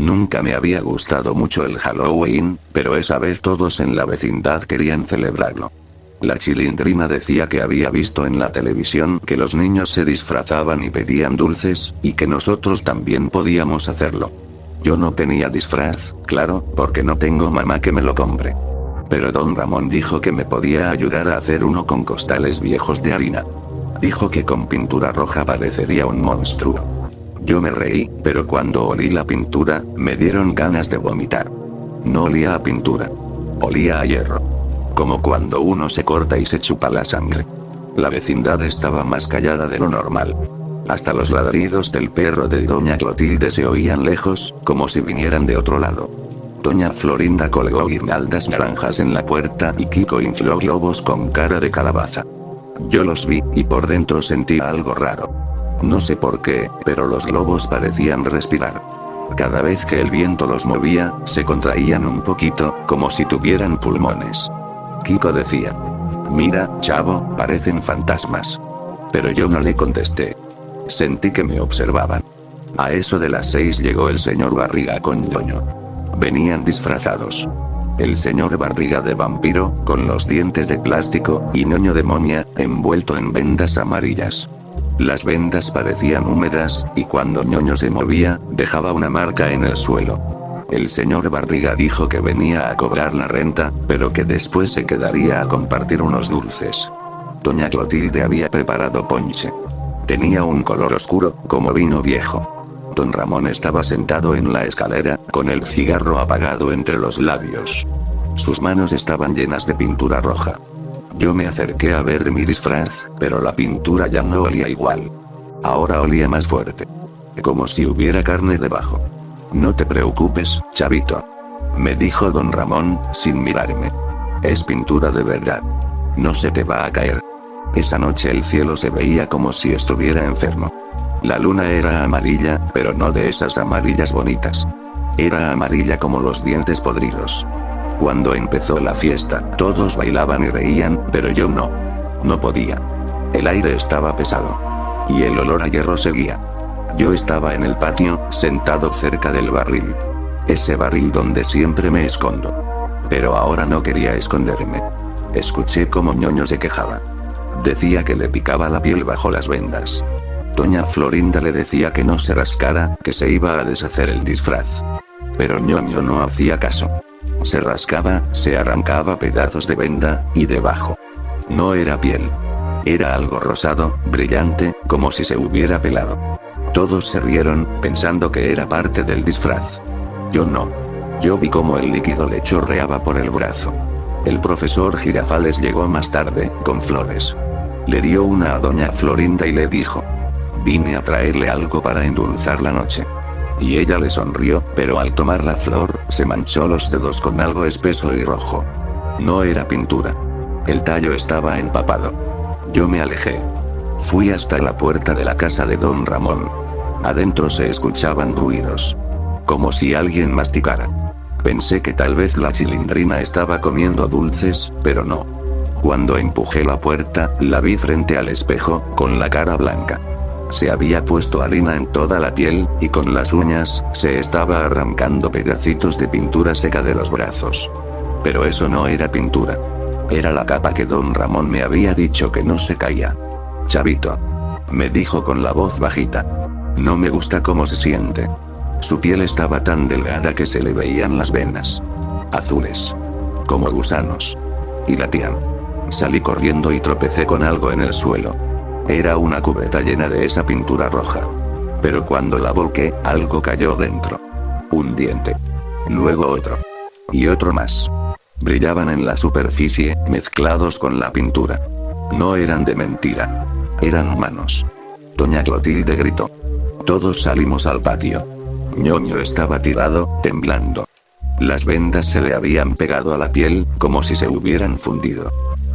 Nunca me había gustado mucho el Halloween, pero esa vez todos en la vecindad querían celebrarlo. La Chilindrina decía que había visto en la televisión que los niños se disfrazaban y pedían dulces, y que nosotros también podíamos hacerlo. Yo no tenía disfraz, claro, porque no tengo mamá que me lo compre. Pero don Ramón dijo que me podía ayudar a hacer uno con costales viejos de harina. Dijo que con pintura roja parecería un monstruo. Yo me reí, pero cuando olí la pintura, me dieron ganas de vomitar. No olía a pintura. Olía a hierro. Como cuando uno se corta y se chupa la sangre. La vecindad estaba más callada de lo normal. Hasta los ladridos del perro de doña Clotilde se oían lejos, como si vinieran de otro lado. Doña Florinda colgó guirnaldas naranjas en la puerta y Kiko infló globos con cara de calabaza. Yo los vi, y por dentro sentí algo raro. No sé por qué, pero los globos parecían respirar. Cada vez que el viento los movía, se contraían un poquito, como si tuvieran pulmones. Kiko decía: "Mira, chavo, parecen fantasmas". Pero yo no le contesté. Sentí que me observaban. A eso de las 6 llegó el señor Barriga con ñoño. Venían disfrazados. El señor Barriga de vampiro, con los dientes de plástico, y ñoño de momia, envuelto en vendas amarillas. Las vendas parecían húmedas, y cuando ñoño se movía, dejaba una marca en el suelo. El señor Barriga dijo que venía a cobrar la renta, pero que después se quedaría a compartir unos dulces. Doña Clotilde había preparado ponche. Tenía un color oscuro, como vino viejo. Don Ramón estaba sentado en la escalera, con el cigarro apagado entre los labios. Sus manos estaban llenas de pintura roja. Yo me acerqué a ver mi disfraz, pero la pintura ya no olía igual. Ahora olía más fuerte. Como si hubiera carne debajo. "No te preocupes, chavito", me dijo don Ramón, sin mirarme. "Es pintura de verdad. No se te va a caer". Esa noche el cielo se veía como si estuviera enfermo. La luna era amarilla, pero no de esas amarillas bonitas. Era amarilla como los dientes podridos. Cuando empezó la fiesta, todos bailaban y reían, pero yo no. No podía. El aire estaba pesado. Y el olor a hierro seguía. Yo estaba en el patio, sentado cerca del barril. Ese barril donde siempre me escondo. Pero ahora no quería esconderme. Escuché cómo ñoño se quejaba. Decía que le picaba la piel bajo las vendas. Doña Florinda le decía que no se rascara, que se iba a deshacer el disfraz. Pero ñoño no hacía caso. Se rascaba, se arrancaba pedazos de venda, y debajo. No era piel. Era algo rosado, brillante, como si se hubiera pelado. Todos se rieron, pensando que era parte del disfraz. Yo no. Yo vi cómo el líquido le chorreaba por el brazo. El profesor Girafales llegó más tarde, con flores. Le dio una a doña Florinda y le dijo: "Vine a traerle algo para endulzar la noche". Y ella le sonrió, pero al tomar la flor, se manchó los dedos con algo espeso y rojo. No era pintura. El tallo estaba empapado. Yo me alejé. Fui hasta la puerta de la casa de don Ramón. Adentro se escuchaban ruidos. Como si alguien masticara. Pensé que tal vez la Chilindrina estaba comiendo dulces, pero no. Cuando empujé la puerta, la vi frente al espejo, con la cara blanca. Se había puesto harina en toda la piel, y con las uñas, se estaba arrancando pedacitos de pintura seca de los brazos. Pero eso no era pintura. Era la capa que don Ramón me había dicho que no se caía. "Chavito", me dijo con la voz bajita. "No me gusta cómo se siente". Su piel estaba tan delgada que se le veían las venas. Azules. Como gusanos. Y latían. Salí corriendo y tropecé con algo en el suelo. Era una cubeta llena de esa pintura roja. Pero cuando la volqué, algo cayó dentro. Un diente. Luego otro. Y otro más. Brillaban en la superficie, mezclados con la pintura. No eran de mentira. Eran humanos. Doña Clotilde gritó. Todos salimos al patio. ñoño estaba tirado, temblando. Las vendas se le habían pegado a la piel, como si se hubieran fundido.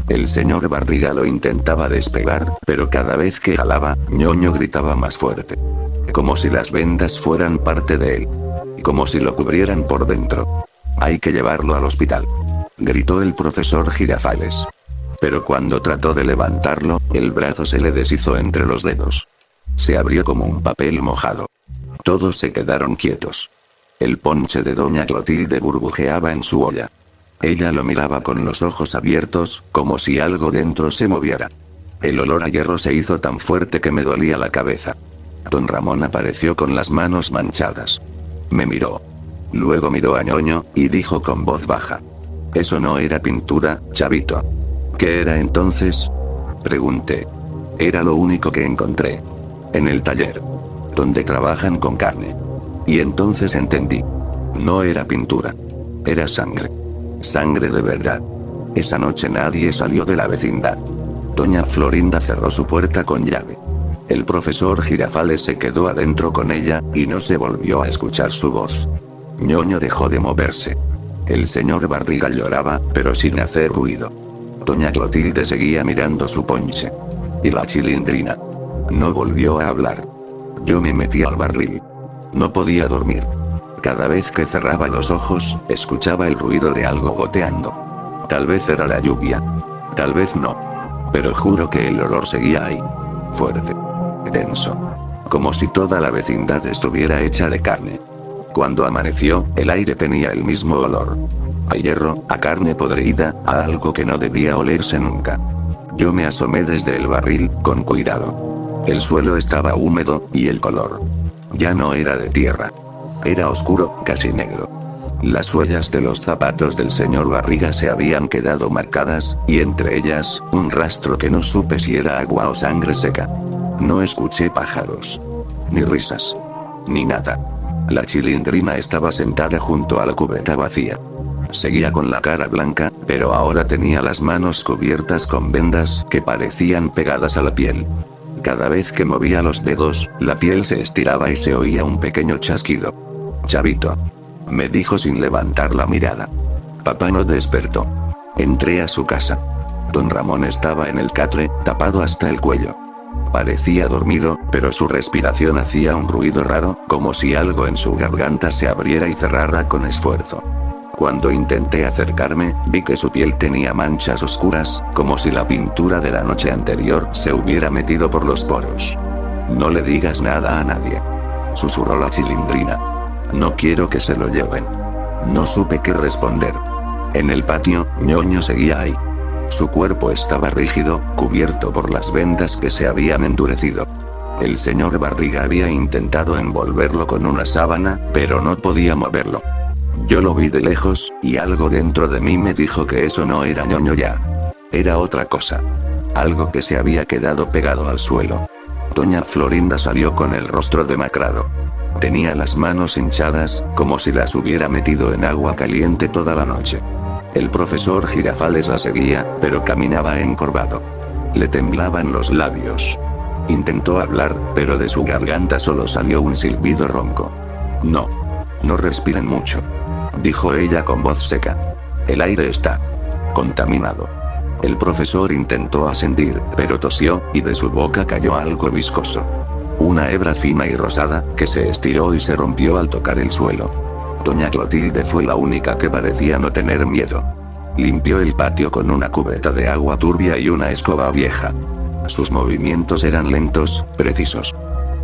El señor Barriga lo intentaba despegar, pero cada vez que jalaba, ñoño gritaba más fuerte. Como si las vendas fueran parte de él. Como si lo cubrieran por dentro. Hay que llevarlo al hospital. Gritó el profesor Girafales. Pero cuando trató de levantarlo, el brazo se le deshizo entre los dedos. Se abrió como un papel mojado. Todos se quedaron quietos. El ponche de doña Clotilde burbujeaba en su olla. Ella lo miraba con los ojos abiertos, como si algo dentro se moviera. El olor a hierro se hizo tan fuerte que me dolía la cabeza. Don Ramón apareció con las manos manchadas. Me miró. Luego miró a Ñoño, y dijo con voz baja: «Eso no era pintura, chavito». «¿Qué era entonces?», pregunté. «Era lo único que encontré. En el taller. Donde trabajan con carne». Y entonces entendí. No era pintura. Era sangre. Sangre de verdad. Esa noche nadie salió de la vecindad. Doña Florinda cerró su puerta con llave. El profesor Girafales se quedó adentro con ella, y no se volvió a escuchar su voz. Ñoño dejó de moverse. El señor Barriga lloraba, pero sin hacer ruido. Doña Clotilde seguía mirando su ponche. Y la Chilindrina no volvió a hablar. Yo me metí al barril. No podía dormir. Cada vez que cerraba los ojos, escuchaba el ruido de algo goteando. Tal vez era la lluvia. Tal vez no. Pero juro que el olor seguía ahí. Fuerte. Denso. Como si toda la vecindad estuviera hecha de carne. Cuando amaneció, el aire tenía el mismo olor. A hierro, a carne podrida, a algo que no debía olerse nunca. Yo me asomé desde el barril, con cuidado. El suelo estaba húmedo, y el color ya no era de tierra. Era oscuro, casi negro. Las huellas de los zapatos del señor Barriga se habían quedado marcadas, y entre ellas, un rastro que no supe si era agua o sangre seca. No escuché pájaros. Ni risas. Ni nada. La Chilindrina estaba sentada junto a la cubeta vacía. Seguía con la cara blanca, pero ahora tenía las manos cubiertas con vendas que parecían pegadas a la piel. Cada vez que movía los dedos, la piel se estiraba y se oía un pequeño chasquido. «Chavito», me dijo sin levantar la mirada. Papá no despertó. Entré a su casa. Don Ramón estaba en el catre, tapado hasta el cuello. Parecía dormido, pero su respiración hacía un ruido raro, como si algo en su garganta se abriera y cerrara con esfuerzo. Cuando intenté acercarme, vi que su piel tenía manchas oscuras, como si la pintura de la noche anterior se hubiera metido por los poros. «No le digas nada a nadie», susurró la Chilindrina. «No quiero que se lo lleven». No supe qué responder. En el patio, Ñoño seguía ahí. Su cuerpo estaba rígido, cubierto por las vendas que se habían endurecido. El señor Barriga había intentado envolverlo con una sábana, pero no podía moverlo. Yo lo vi de lejos, y algo dentro de mí me dijo que eso no era Ñoño ya. Era otra cosa. Algo que se había quedado pegado al suelo. Doña Florinda salió con el rostro demacrado. Tenía las manos hinchadas, como si las hubiera metido en agua caliente toda la noche. El profesor Girafales la seguía, pero caminaba encorvado. Le temblaban los labios. Intentó hablar, pero de su garganta solo salió un silbido ronco. No respiren mucho», dijo ella con voz seca. «El aire está contaminado». El profesor intentó asentir, pero tosió, y de su boca cayó algo viscoso. Una hebra fina y rosada, que se estiró y se rompió al tocar el suelo. Doña Clotilde fue la única que parecía no tener miedo. Limpió el patio con una cubeta de agua turbia y una escoba vieja. Sus movimientos eran lentos, precisos.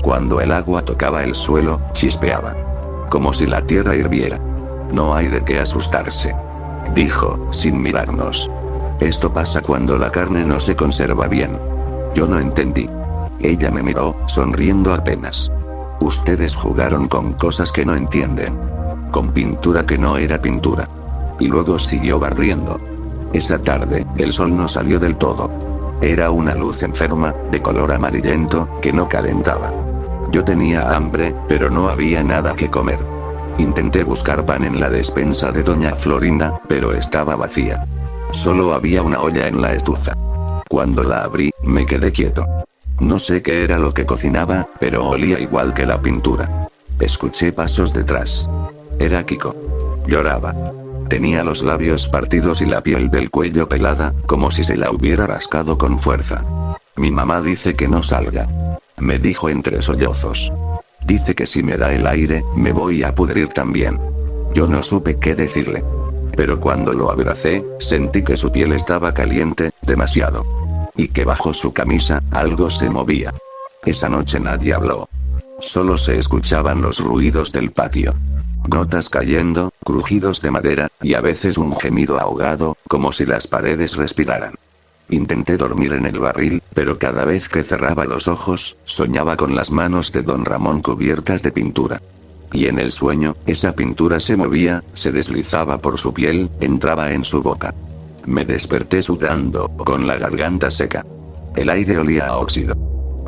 Cuando el agua tocaba el suelo, chispeaba. Como si la tierra hirviera. «No hay de qué asustarse», dijo, sin mirarnos. «Esto pasa cuando la carne no se conserva bien». Yo no entendí. Ella me miró, sonriendo apenas. «Ustedes jugaron con cosas que no entienden. Con pintura que no era pintura». Y luego siguió barriendo. Esa tarde, el sol no salió del todo. Era una luz enferma, de color amarillento, que no calentaba. Yo tenía hambre, pero no había nada que comer. Intenté buscar pan en la despensa de doña Florinda, pero estaba vacía. Solo había una olla en la estufa. Cuando la abrí, me quedé quieto. No sé qué era lo que cocinaba, pero olía igual que la pintura. Escuché pasos detrás. Era Kiko. Lloraba. Tenía los labios partidos y la piel del cuello pelada, como si se la hubiera rascado con fuerza. «Mi mamá dice que no salga», me dijo entre sollozos. «Dice que si me da el aire, me voy a pudrir también». Yo no supe qué decirle. Pero cuando lo abracé, sentí que su piel estaba caliente, demasiado. Y que bajo su camisa, algo se movía. Esa noche nadie habló. Solo se escuchaban los ruidos del patio. Gotas cayendo, crujidos de madera, y a veces un gemido ahogado, como si las paredes respiraran. Intenté dormir en el barril, pero cada vez que cerraba los ojos, soñaba con las manos de don Ramón cubiertas de pintura. Y en el sueño, esa pintura se movía, se deslizaba por su piel, entraba en su boca. Me desperté sudando, con la garganta seca. El aire olía a óxido.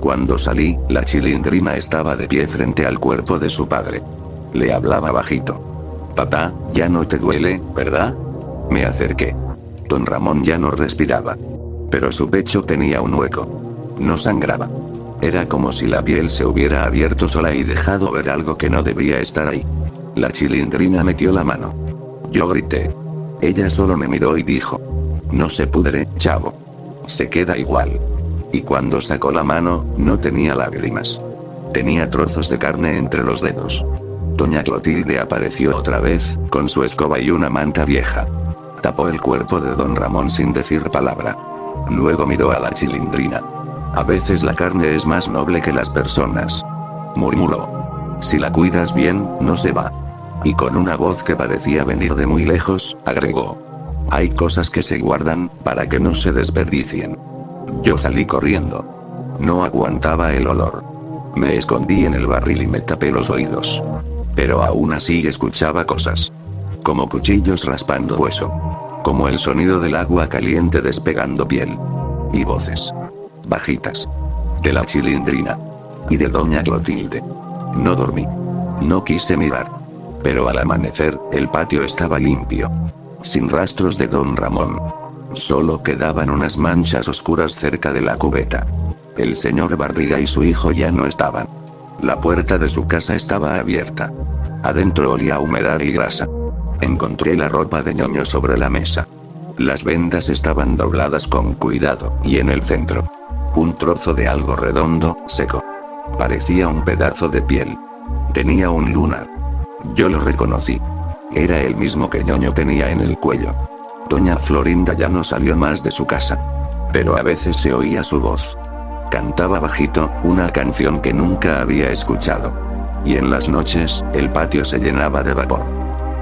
Cuando salí, la Chilindrina estaba de pie frente al cuerpo de su padre. Le hablaba bajito. Papá, ya no te duele, ¿verdad? Me acerqué. Don Ramón ya no respiraba. Pero su pecho tenía un hueco. No sangraba. Era como si la piel se hubiera abierto sola y dejado ver algo que no debía estar ahí. La Chilindrina metió la mano. Yo grité. Ella solo me miró y dijo: no se pudre, chavo. Se queda igual. Y cuando sacó la mano, no tenía lágrimas. Tenía trozos de carne entre los dedos. Doña Clotilde apareció otra vez, con su escoba y una manta vieja. Tapó el cuerpo de don Ramón sin decir palabra. Luego miró a la Chilindrina. A veces la carne es más noble que las personas, murmuró. Si la cuidas bien, no se va. Y con una voz que parecía venir de muy lejos, agregó: hay cosas que se guardan, para que no se desperdicien. Yo salí corriendo. No aguantaba el olor. Me escondí en el barril y me tapé los oídos. Pero aún así escuchaba cosas. Como cuchillos raspando hueso. Como el sonido del agua caliente despegando piel. Y voces. Bajitas. De la Chilindrina. Y de doña Clotilde. No dormí. No quise mirar. Pero al amanecer, el patio estaba limpio. Sin rastros de don Ramón. Solo quedaban unas manchas oscuras cerca de la cubeta. El señor Barriga y su hijo ya no estaban. La puerta de su casa estaba abierta. Adentro olía a humedad y grasa. Encontré la ropa de ñoño sobre la mesa. Las vendas estaban dobladas con cuidado, y en el centro, un trozo de algo redondo, seco. Parecía un pedazo de piel. Tenía un lunar. Yo lo reconocí. Era el mismo que ñoño tenía en el cuello. Doña Florinda ya no salió más de su casa. Pero a veces se oía su voz. Cantaba bajito, una canción que nunca había escuchado. Y en las noches, el patio se llenaba de vapor.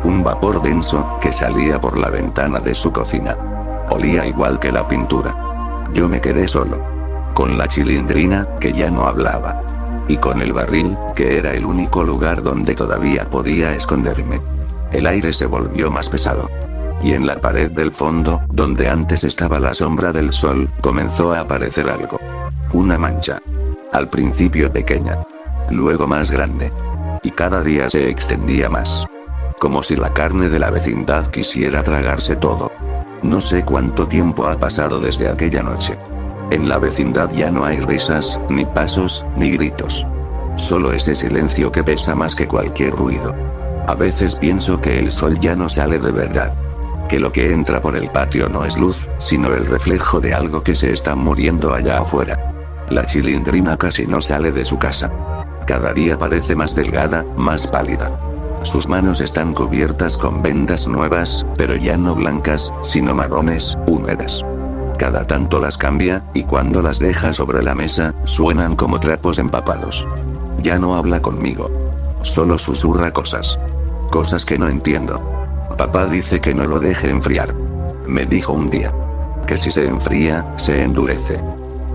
Un vapor denso, que salía por la ventana de su cocina. Olía igual que la pintura. Yo me quedé solo. Con la Chilindrina, que ya no hablaba. Y con el barril, que era el único lugar donde todavía podía esconderme. El aire se volvió más pesado. Y en la pared del fondo, donde antes estaba la sombra del sol, comenzó a aparecer algo. Una mancha. Al principio pequeña. Luego más grande. Y cada día se extendía más. Como si la carne de la vecindad quisiera tragarse todo. No sé cuánto tiempo ha pasado desde aquella noche. En la vecindad ya no hay risas, ni pasos, ni gritos. Solo ese silencio que pesa más que cualquier ruido. A veces pienso que el sol ya no sale de verdad. Que lo que entra por el patio no es luz, sino el reflejo de algo que se está muriendo allá afuera. La Chilindrina casi no sale de su casa. Cada día parece más delgada, más pálida. Sus manos están cubiertas con vendas nuevas, pero ya no blancas, sino marrones, húmedas. Cada tanto las cambia, y cuando las deja sobre la mesa, suenan como trapos empapados. Ya no habla conmigo. Solo susurra cosas. Cosas que no entiendo. Papá dice que no lo deje enfriar. Me dijo un día. Que si se enfría, se endurece.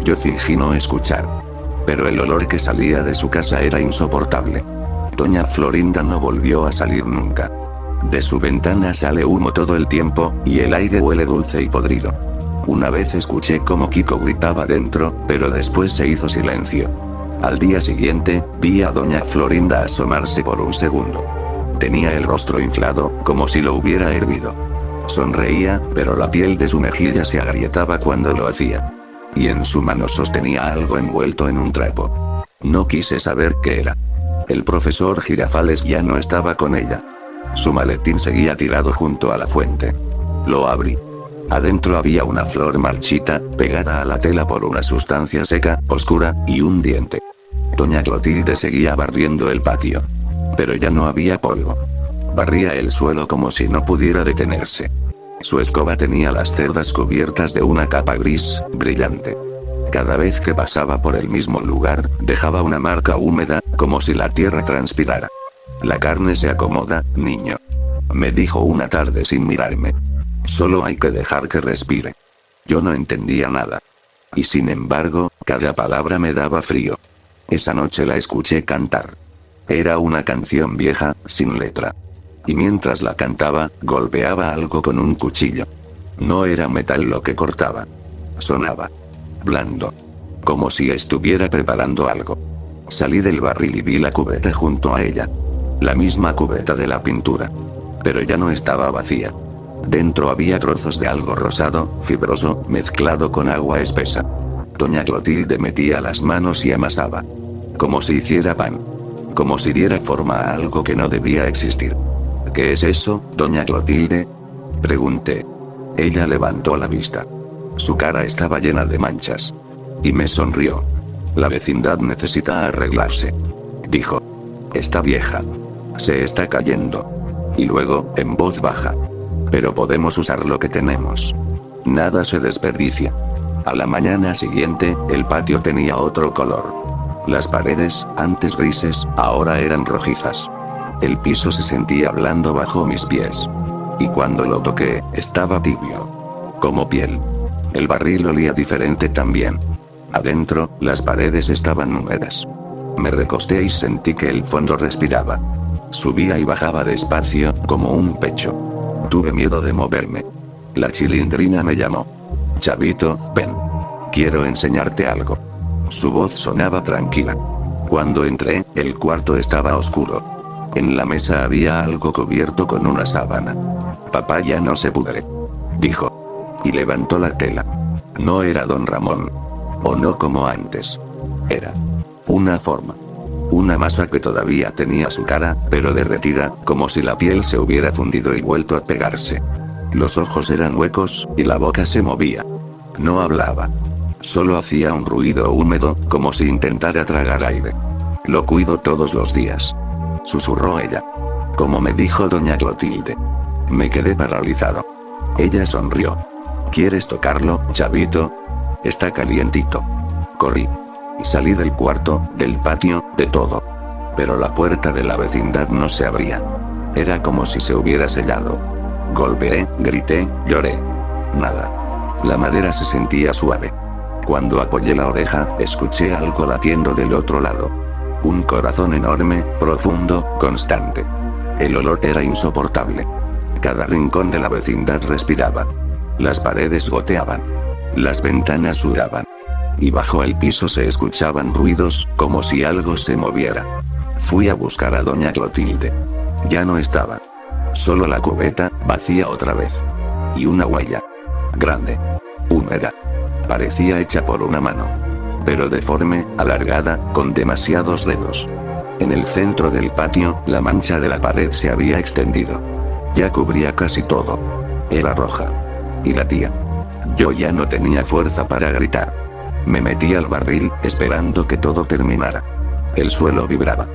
Yo fingí no escuchar. Pero el olor que salía de su casa era insoportable. Doña Florinda no volvió a salir nunca. De su ventana sale humo todo el tiempo, y el aire huele dulce y podrido. Una vez escuché cómo Kiko gritaba dentro, pero después se hizo silencio. Al día siguiente, vi a doña Florinda asomarse por un segundo. Tenía el rostro inflado, como si lo hubiera hervido. Sonreía, pero la piel de su mejilla se agrietaba cuando lo hacía. Y en su mano sostenía algo envuelto en un trapo. No quise saber qué era. El profesor Girafales ya no estaba con ella. Su maletín seguía tirado junto a la fuente. Lo abrí. Adentro había una flor marchita, pegada a la tela por una sustancia seca, oscura, y un diente. Doña Clotilde seguía barriendo el patio. Pero ya no había polvo. Barría el suelo como si no pudiera detenerse. Su escoba tenía las cerdas cubiertas de una capa gris, brillante. Cada vez que pasaba por el mismo lugar, dejaba una marca húmeda, como si la tierra transpirara. La carne se acomoda, niño. Me dijo una tarde sin mirarme. Solo hay que dejar que respire. Yo no entendía nada. Y sin embargo, cada palabra me daba frío. Esa noche la escuché cantar. Era una canción vieja, sin letra. Y mientras la cantaba, golpeaba algo con un cuchillo. No era metal lo que cortaba. Sonaba blando. Como si estuviera preparando algo. Salí del barril y vi la cubeta junto a ella. La misma cubeta de la pintura. Pero ya no estaba vacía. Dentro había trozos de algo rosado, fibroso, mezclado con agua espesa. Doña Clotilde metía las manos y amasaba. Como si hiciera pan. Como si diera forma a algo que no debía existir. ¿Qué es eso, doña Clotilde? Pregunté. Ella levantó la vista. Su cara estaba llena de manchas. Y me sonrió. La vecindad necesita arreglarse. Dijo. Está vieja. Se está cayendo. Y luego, en voz baja. Pero podemos usar lo que tenemos. Nada se desperdicia. A la mañana siguiente, el patio tenía otro color. Las paredes, antes grises, ahora eran rojizas. El piso se sentía blando bajo mis pies. Y cuando lo toqué, estaba tibio. Como piel. El barril olía diferente también. Adentro, las paredes estaban húmedas. Me recosté y sentí que el fondo respiraba. Subía y bajaba despacio, como un pecho. Tuve miedo de moverme. La Chilindrina me llamó. Chavito, ven. Quiero enseñarte algo. Su voz sonaba tranquila. Cuando entré, el cuarto estaba oscuro. En la mesa había algo cubierto con una sábana. Papá ya no se pudre. Dijo. Y levantó la tela. No era don Ramón. O no como antes. Era una forma. Una masa que todavía tenía su cara, pero derretida, como si la piel se hubiera fundido y vuelto a pegarse. Los ojos eran huecos, y la boca se movía. No hablaba. Solo hacía un ruido húmedo, como si intentara tragar aire. Lo cuido todos los días. Susurró ella. Como me dijo doña Clotilde. Me quedé paralizado. Ella sonrió. ¿Quieres tocarlo, chavito? Está calientito. Corrí. Salí del cuarto, del patio, de todo. Pero la puerta de la vecindad no se abría. Era como si se hubiera sellado. Golpeé, grité, lloré. Nada. La madera se sentía suave. Cuando apoyé la oreja, escuché algo latiendo del otro lado. Un corazón enorme, profundo, constante. El olor era insoportable. Cada rincón de la vecindad respiraba. Las paredes goteaban. Las ventanas sudaban. Y bajo el piso se escuchaban ruidos, como si algo se moviera. Fui a buscar a doña Clotilde. Ya no estaba. Solo la cubeta, vacía otra vez. Y una huella. Grande. Húmeda. Parecía hecha por una mano. Pero deforme, alargada, con demasiados dedos. En el centro del patio, la mancha de la pared se había extendido. Ya cubría casi todo. Era roja. Y latía. Yo ya no tenía fuerza para gritar. Me metí al barril, esperando que todo terminara. El suelo vibraba.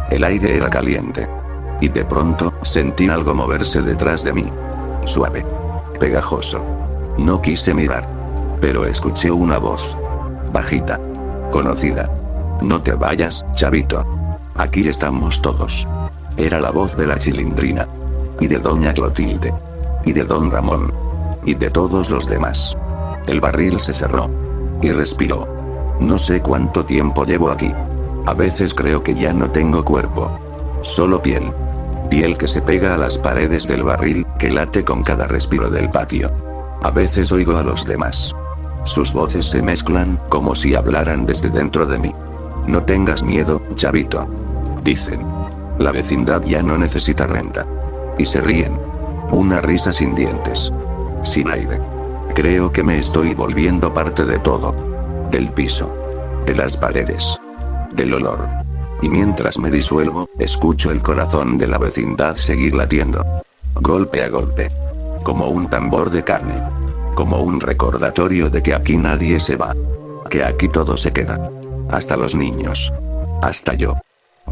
El aire era caliente. Y de pronto, sentí algo moverse detrás de mí. Suave. Pegajoso. No quise mirar. Pero escuché una voz. Bajita. Conocida. No te vayas, chavito. Aquí estamos todos. Era la voz de la Chilindrina. Y de doña Clotilde. Y de don Ramón. Y de todos los demás. El barril se cerró. Y respiró. No sé cuánto tiempo llevo aquí. A veces creo que ya no tengo cuerpo. Solo piel. Piel que se pega a las paredes del barril, que late con cada respiro del patio. A veces oigo a los demás. Sus voces se mezclan, como si hablaran desde dentro de mí. No tengas miedo, chavito. Dicen. La vecindad ya no necesita renta. Y se ríen. Una risa sin dientes. Sin aire. Creo que me estoy volviendo parte de todo. Del piso. De las paredes. Del olor. Y mientras me disuelvo, escucho el corazón de la vecindad seguir latiendo. Golpe a golpe. Como un tambor de carne. Como un recordatorio de que aquí nadie se va. Que aquí todo se queda. Hasta los niños. Hasta yo.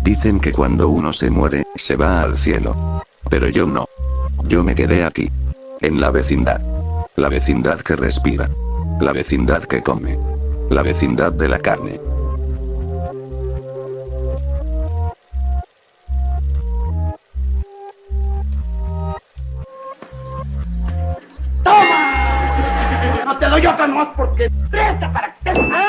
Dicen que cuando uno se muere, se va al cielo. Pero yo no. Yo me quedé aquí. En la vecindad. La vecindad que respira. La vecindad que come. La vecindad de la carne. idiota nomás porque presta para que...